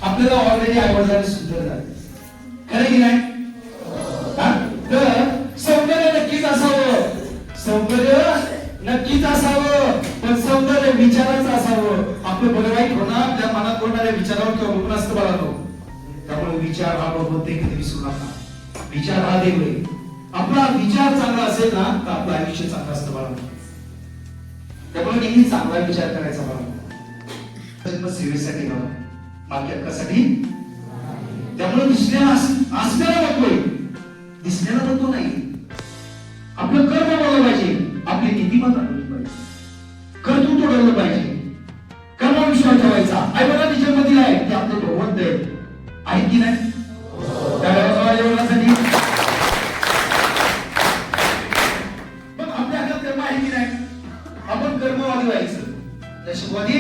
आपल्याला ऑलरेडी आई-वडिलांनी सुंदर झाले, खरं की नाही? तर सौंदर्य नक्कीच असावं, सौंदर्य नक्कीच असावं, पण सौंदर्य विचाराचं असावं. आपलं बरं वाईट होणार त्या मनात होणाऱ्या विचारावर किंवा अवलंबून असतं बाळांनो. त्यामुळे विचार हा बोलते कधी विसरू नका. विचार हा देव आहे. आपला विचार चांगला असेल ना तर आपलं आयुष्य चांगलं असतं बाळांनो. त्यामुळे नेहमी चांगला विचार करायचा बाळांनो. सेवेसाठी बाबा, बाकी हक्कासाठी. त्यामुळे दुसऱ्याला असण्याला बघतोय, दिसण्याला बघतो नाही. आपलं कर्म बघलं पाहिजे, आपली नीतिमत्ता ठेवली पाहिजे, कर्तृत्व ठेवलं पाहिजे, कर्म विश्वास ठेवायचा. आई बाबा जन्म दिलाय ते आपले भगवंत आहेत की नाही? मग आपल्या हातात कर्म आहे की नाही? आपण कर्मवादी व्हायचं, नशीबवादी.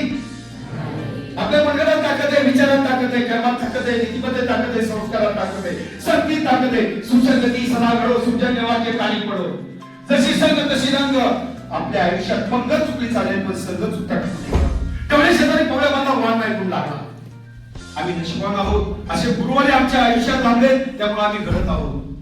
आपल्या मनात ताकद आहे, विचारात ताकद आहे, कर्मात ताकद आहे, नीतिमध्ये ताकद आहे, संस्कारात ताकद आहे, शक्तीत ताकद आहे. सुसंगती सदा घडो, सुजन्य वाक्य काळी पडो. जशी संग तशी रंग. आपल्या आयुष्यात पंगत चुकली चालेल, पण संग चुकता तेवढे शेजारी पवळ्या बांधा वाण नाही म्हणून लागला. आम्ही नशिबान आहोत, असे गुरुवारी आमच्या आयुष्यात लाभले, त्यामुळे आम्ही घडत आहोत.